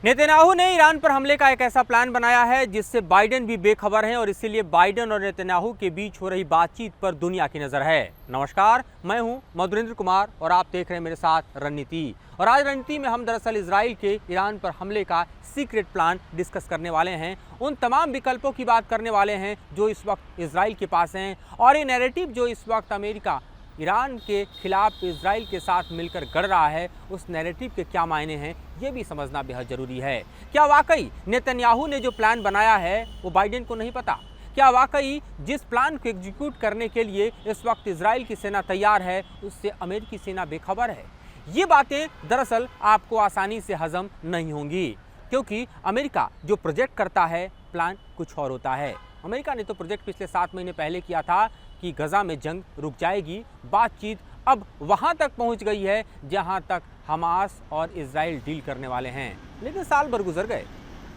Netanyahu ने Iran पर हमले का एक ऐसा प्लान बनाया है जिससे बाइडेन भी बेखबर हैं और इसीलिए बाइडेन और नेतन्याहू के बीच हो रही बातचीत पर दुनिया की नजर है। नमस्कार, मैं हूं मधुरेंद्र कुमार और आप देख रहे हैं मेरे साथ रणनीति। और आज रणनीति में हम दरअसल इजराइल के ईरान पर हमले का सीक्रेट प्लान डिस्कस करने वाले हैं। उन तमाम विकल्पों की बात करने वाले हैं जो इस वक्त इजराइल के पास हैं और ये नैरेटिव जो इस वक्त अमेरिका ईरान के खिलाफ इजराइल के साथ मिलकर गढ़ रहा है, उस नैरेटिव के क्या मायने हैं ये भी समझना बेहद जरूरी है। क्या वाकई नेतन्याहू ने जो प्लान बनाया है वो बाइडेन को नहीं पता? क्या वाकई जिस प्लान को एग्जीक्यूट करने के लिए इस वक्त इजराइल की सेना तैयार है उससे अमेरिकी सेना बेखबर है? ये बातें दरअसल आपको आसानी से हजम नहीं होंगी, क्योंकि अमेरिका जो प्रोजेक्ट करता है प्लान कुछ और होता है। अमेरिका ने तो प्रोजेक्ट पिछले 7 महीने पहले किया था कि गजा में जंग रुक जाएगी। बातचीत अब वहां तक पहुंच गई है जहां तक हमास और इजराइल डील करने वाले हैं। लेकिन साल भर गुजर गए,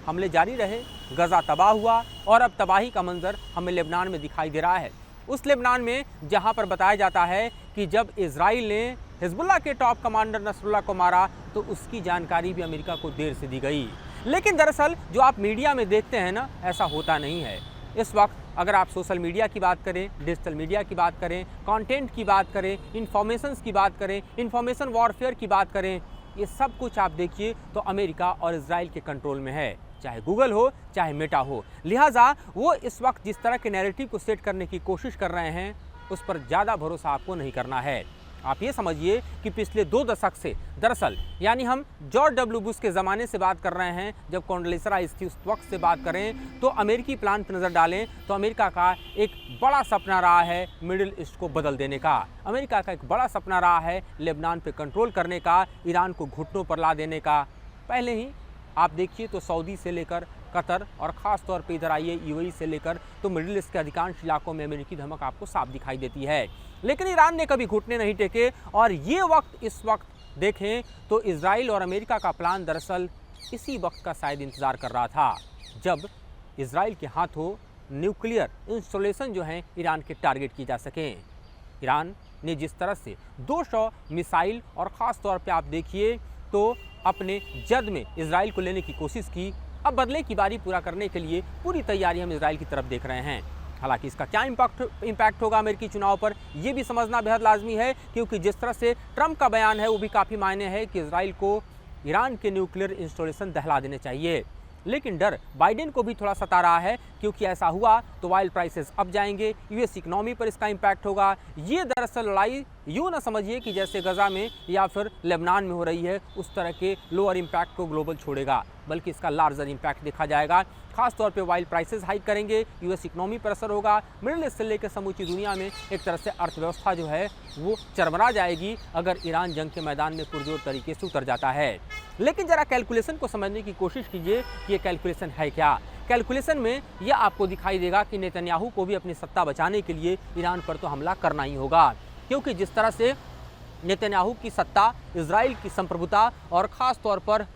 हमले जारी रहे, गजा तबाह हुआ और अब तबाही का मंजर हमें लेबनान में दिखाई दे रहा है। उस लेबनान में जहां पर बताया जाता है कि जब इजराइल ने हिजबुल्लाह के टॉप कमांडर नसरुल्लाह को मारा तो उसकी जानकारी भी अमेरिका को देर से दी गई। लेकिन दरअसल जो आप मीडिया में देखते हैं ना, ऐसा होता नहीं है। इस वक्त अगर आप सोशल मीडिया की बात करें, डिजिटल मीडिया की बात करें, कंटेंट की बात करें, इन्फॉर्मेशंस की बात करें, इन्फॉर्मेशन वॉरफेयर की बात करें, ये सब कुछ आप देखिए तो अमेरिका और इजराइल के कंट्रोल में है, चाहे गूगल हो चाहे मेटा हो। लिहाजा वो इस वक्त जिस तरह के नैरेटिव को सेट करने की कोशिश कर रहे हैं उस पर ज़्यादा भरोसा आपको नहीं करना है। आप ये समझिए कि पिछले 2 दशक से दरअसल यानी हम जॉर्ज डब्ल्यू बुश के ज़माने से बात कर रहे हैं, जब कॉन्डोलीज़ा राइस थी उस वक्त से बात करें तो अमेरिकी प्लान पर नज़र डालें तो अमेरिका का एक बड़ा सपना रहा है मिडिल ईस्ट को बदल देने का। अमेरिका का एक बड़ा सपना रहा है लेबनान पे कंट्रोल करने का, ईरान को घुटनों पर ला देने का। पहले ही आप देखिए तो सऊदी से लेकर कतर और ख़ास तौर पे इधर आइए यूएई से लेकर तो मिडिल ईस्ट के अधिकांश इलाकों में अमेरिकी धमक आपको साफ दिखाई देती है। लेकिन ईरान ने कभी घुटने नहीं टेके और ये वक्त इस वक्त देखें तो इजराइल और अमेरिका का प्लान दरअसल इसी वक्त का शायद इंतज़ार कर रहा था जब इजराइल के हाथों न्यूक्लियर इंस्टॉलेशन जो हैं ईरान के टारगेट किए जा सकें। ईरान ने जिस तरह से 200 मिसाइल और ख़ास तौर पर आप देखिए तो अपने जद में इजराइल को लेने की कोशिश की, अब बदले की बारी पूरा करने के लिए पूरी तैयारी हम इजराइल की तरफ देख रहे हैं। हालांकि इसका क्या इम्पैक्ट होगा अमेरिकी चुनाव पर यह भी समझना बेहद लाजमी है, क्योंकि जिस तरह से ट्रंप का बयान है वो भी काफ़ी मायने है कि इजराइल को ईरान के न्यूक्लियर इंस्टॉलेशन दहला देने चाहिए। लेकिन डर बाइडेन को भी थोड़ा सता रहा है, क्योंकि ऐसा हुआ तो ऑयल प्राइसेस अब जाएंगे, यूएस इकोनॉमी पर इसका इम्पैक्ट होगा। ये दरअसल लड़ाई यूँ ना समझिए कि जैसे गजा में या फिर लेबनान में हो रही है उस तरह के लोअर इम्पैक्ट को ग्लोबल छोड़ेगा, बल्कि इसका लार्जर इम्पैक्ट देखा जाएगा। खास तौर पे ऑयल प्राइसेस हाइक करेंगे, यूएस इकोनॉमी पर असर होगा, मिडिल ईस्ट से लेकर समूची दुनिया में एक तरह से अर्थव्यवस्था जो है वो चरमरा जाएगी अगर ईरान जंग के मैदान में पुरजोर तरीके से उतर जाता है। लेकिन ज़रा कैलकुलेशन को समझने की कोशिश कीजिए कि ये कैलकुलेशन है क्या। कैलकुलेशन में यह आपको दिखाई देगा कि नेतन्याहू को भी अपनी सत्ता बचाने के लिए ईरान पर तो हमला करना ही होगा, क्योंकि जिस तरह से नेतन्याहू की सत्ता, इजराइल की संप्रभुता और ख़ास तौर पर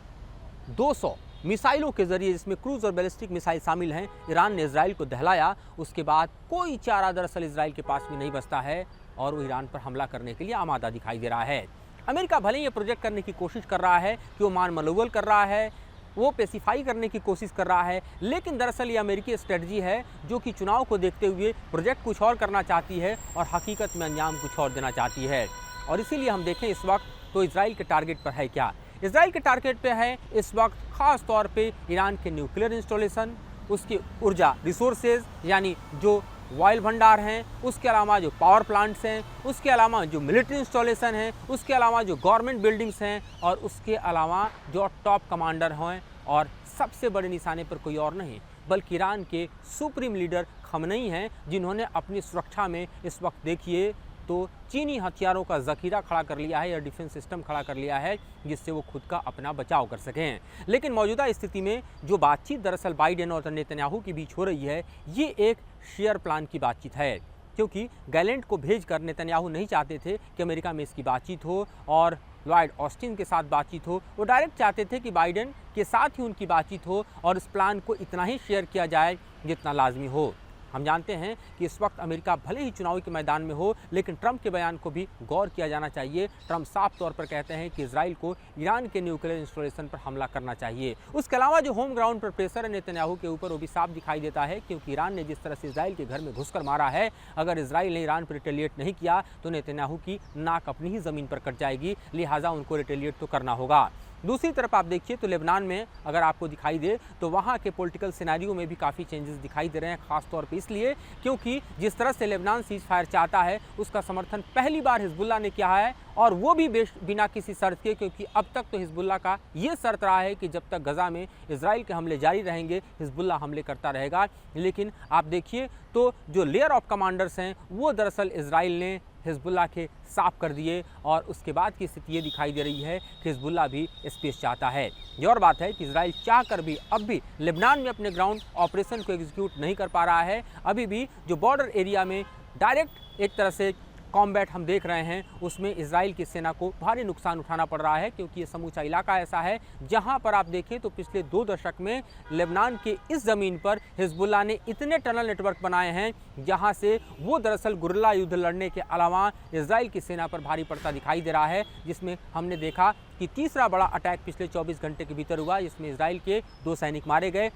200 मिसाइलों के जरिए जिसमें क्रूज और बैलिस्टिक मिसाइल शामिल हैं, ईरान ने इजराइल को दहलाया, उसके बाद कोई चारा दरअसल इजराइल के पास भी नहीं बचता है और वो ईरान पर हमला करने के लिए आमादा दिखाई दे रहा है। अमेरिका भले ही ये प्रोजेक्ट करने की कोशिश कर रहा है कि वो मान मनोबल कर रहा है, वो पेसिफाई करने की कोशिश कर रहा है, लेकिन दरअसल ये अमेरिकी स्ट्रेटजी है जो कि चुनाव को देखते हुए प्रोजेक्ट कुछ और करना चाहती है और हकीकत में अंजाम कुछ और देना चाहती है। और इसीलिए हम देखें इस वक्त तो इजराइल के टारगेट पर है क्या। इजराइल के टारगेट पे है इस वक्त ख़ास तौर पे ईरान के न्यूक्लियर इंस्टॉलेशन, उसकी ऊर्जा रिसोर्सेज यानी जो ऑयल भंडार हैं, उसके अलावा जो पावर प्लांट्स हैं, उसके अलावा जो मिलिट्री इंस्टॉलेशन हैं, उसके अलावा जो गवर्नमेंट बिल्डिंग्स हैं और उसके अलावा जो टॉप कमांडर हैं। और सबसे बड़े निशाने पर कोई और नहीं बल्कि ईरान के सुप्रीम लीडर खमनेई हैं, जिन्होंने अपनी सुरक्षा में इस वक्त देखिए तो चीनी हथियारों का ज़ख़ीरा खड़ा कर लिया है या डिफेंस सिस्टम खड़ा कर लिया है जिससे वो खुद का अपना बचाव कर सकें। लेकिन मौजूदा स्थिति में जो बातचीत दरअसल बाइडेन और नेतन्याहू के बीच हो रही है ये एक शेयर प्लान की बातचीत है, क्योंकि गैलेंट को भेजकर नेतन्याहू नहीं चाहते थे कि अमेरिका में इसकी बातचीत हो और लॉयड ऑस्टिन के साथ बातचीत हो। वो डायरेक्ट चाहते थे कि बाइडेन के साथ ही उनकी बातचीत हो और इस प्लान को इतना ही शेयर किया जाए जितना लाजमी हो। हम जानते हैं कि इस वक्त अमेरिका भले ही चुनाव के मैदान में हो, लेकिन ट्रंप के बयान को भी गौर किया जाना चाहिए। ट्रंप साफ तौर पर कहते हैं कि इजराइल को ईरान के न्यूक्लियर इंस्टॉलेशन पर हमला करना चाहिए। उसके अलावा जो होम ग्राउंड पर प्रेशर है नेतन्याहू के ऊपर, वो भी साफ दिखाई देता है, क्योंकि ईरान ने जिस तरह से इजराइल के घर में घुसकर मारा है, अगर इजराइल ने ईरान पर रिटेलिएट नहीं किया तो नेतन्याहू की नाक अपनी ही ज़मीन पर कट जाएगी, लिहाजा उनको रिटेलिएट तो करना होगा। दूसरी तरफ आप देखिए तो लेबनान में अगर आपको दिखाई दे तो वहाँ के पॉलिटिकल सिनेरियो में भी काफ़ी चेंजेस दिखाई दे रहे हैं, खास तौर पे इसलिए क्योंकि जिस तरह से लेबनान सीज फायर चाहता है उसका समर्थन पहली बार हिजबुल्लाह ने किया है, और वो भी बिना किसी शर्त के, क्योंकि अब तक तो हिजबुल्लाह का ये शर्त रहा है कि जब तक गजा में इजराइल के हमले जारी रहेंगे हिजबुल्लाह हमले करता रहेगा। लेकिन आप देखिए तो जो लेयर ऑफ कमांडर्स हैं वो दरअसल इजराइल ने हिजबुल्लाह के साफ कर दिए, और उसके बाद की स्थिति ये दिखाई दे रही है कि हिजबुल्लाह भी स्पेस चाहता है। ये और बात है कि इजराइल चाह कर भी अब भी लेबनान में अपने ग्राउंड ऑपरेशन को एग्जीक्यूट नहीं कर पा रहा है। अभी भी जो बॉर्डर एरिया में डायरेक्ट एक तरह से कॉम्बैट हम देख रहे हैं, उसमें इजराइल की सेना को भारी नुकसान उठाना पड़ रहा है, क्योंकि ये समूचा इलाका ऐसा है जहां पर आप देखें तो पिछले 2 दशक में लेबनान के इस ज़मीन पर हिजबुल्लाह ने इतने टनल नेटवर्क बनाए हैं जहां से वो दरअसल गुरिल्ला युद्ध लड़ने के अलावा इजराइल की सेना पर भारी पड़ता दिखाई दे रहा है, जिसमें हमने देखा कि तीसरा बड़ा अटैक पिछले 24 घंटे के भीतर हुआ, जिसमें इजराइल के 2 सैनिक मारे गए।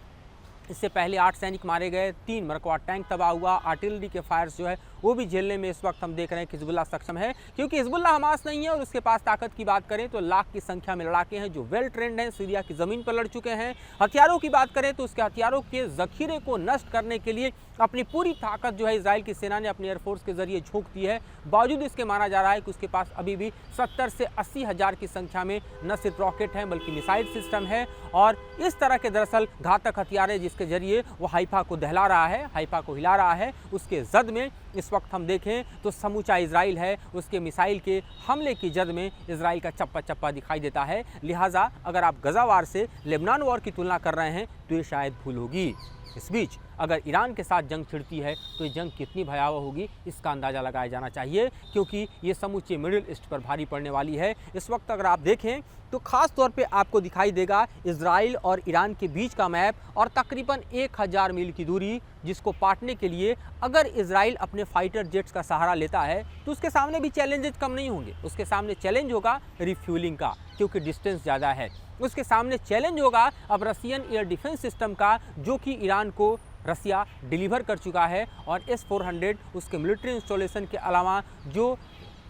इससे पहले 8 सैनिक मारे गए, 3 मरकवा टैंक तबाह हुआ, आर्टिलरी के फायर्स जो है वो भी झेलने में इस वक्त हम देख रहे हैं कि हिजबुल्लाह सक्षम है, क्योंकि हिजबुल्लाह हमास नहीं है और उसके पास ताकत की बात करें तो लाख की संख्या में लड़ाके हैं जो वेल ट्रेंड हैं, सीरिया की ज़मीन पर लड़ चुके हैं। हथियारों की बात करें तो उसके हथियारों के ज़खीरे को नष्ट करने के लिए अपनी पूरी ताकत जो है इजराइल की सेना ने अपनी एयरफोर्स के जरिए झोंक दी है। बावजूद इसके माना जा रहा है कि उसके पास अभी भी 70 से 80 हज़ार की संख्या में न सिर्फ रॉकेट हैं बल्कि मिसाइल सिस्टम है, और इस तरह के दरअसल घातक हथियार है जिसके जरिए वो हाइफा को दहला रहा है, हाइफा को हिला रहा है। उसके जद में इस वक्त हम देखें तो समूचा इजराइल है, उसके मिसाइल के हमले की जद में इजराइल का चप्पा चप्पा दिखाई देता है। लिहाजा अगर आप गजा वार से लेबनान वॉर की तुलना कर रहे हैं तो ये शायद भूल होगी। इस बीच अगर ईरान के साथ जंग छिड़ती है तो ये जंग कितनी भयावह होगी इसका अंदाज़ा लगाया जाना चाहिए, क्योंकि ये समूचे मिडिल ईस्ट पर भारी पड़ने वाली है। इस वक्त अगर आप देखें तो ख़ास तौर पे आपको दिखाई देगा इजराइल और ईरान के बीच का मैप, और तकरीबन 1000 मील की दूरी जिसको पाटने के लिए अगर इजराइल अपने फाइटर जेट्स का सहारा लेता है तो उसके सामने भी चैलेंजेस कम नहीं होंगे। उसके सामने चैलेंज होगा रिफ्यूलिंग का, क्योंकि डिस्टेंस ज़्यादा है। उसके सामने चैलेंज होगा अब रशियन एयर डिफेंस सिस्टम का, जो कि ईरान को रसिया डिलीवर कर चुका है, और S-400 उसके मिलिट्री इंस्टॉलेशन के अलावा जो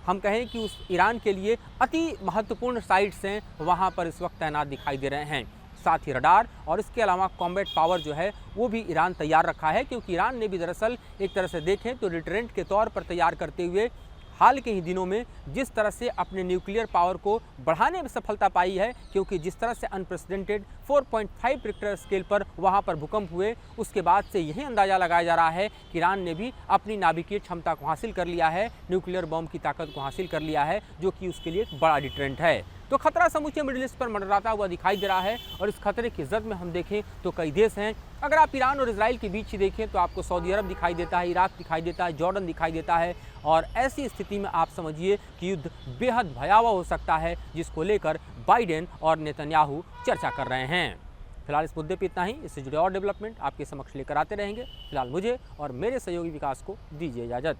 हम कहें कि उस ईरान के लिए अति महत्वपूर्ण साइट्स हैं वहाँ पर इस वक्त तैनात दिखाई दे रहे हैं। साथ ही रडार और इसके अलावा कॉम्बैट पावर जो है वो भी ईरान तैयार रखा है, क्योंकि ईरान ने भी दरअसल एक तरह से देखें तो डिटरेंट के तौर पर तैयार करते हुए हाल के ही दिनों में जिस तरह से अपने न्यूक्लियर पावर को बढ़ाने में सफलता पाई है, क्योंकि जिस तरह से अनप्रेसिडेंटेड 4.5 रिक्टर स्केल पर वहां पर भूकंप हुए, उसके बाद से यही अंदाज़ा लगाया जा रहा है कि ईरान ने भी अपनी नाभिकीय क्षमता को हासिल कर लिया है, न्यूक्लियर बम की ताकत को हासिल कर लिया है, जो कि उसके लिए एक बड़ा डिटरेंट है। तो खतरा समूचे मिडिल ईस्ट पर मंडराता हुआ दिखाई दे रहा है, और इस खतरे की जद में हम देखें तो कई देश हैं। अगर आप ईरान और इजराइल के बीच ही देखें तो आपको सऊदी अरब दिखाई देता है, इराक दिखाई देता है, जॉर्डन दिखाई देता है, और ऐसी स्थिति में आप समझिए कि युद्ध बेहद भयावह हो सकता है, जिसको लेकर बाइडेन और नेतन्याहू चर्चा कर रहे हैं। फिलहाल इस मुद्दे पर इतना ही, इससे जुड़े और डेवलपमेंट आपके समक्ष लेकर आते रहेंगे। फिलहाल मुझे और मेरे सहयोगी विकास को दीजिए इजाज़त।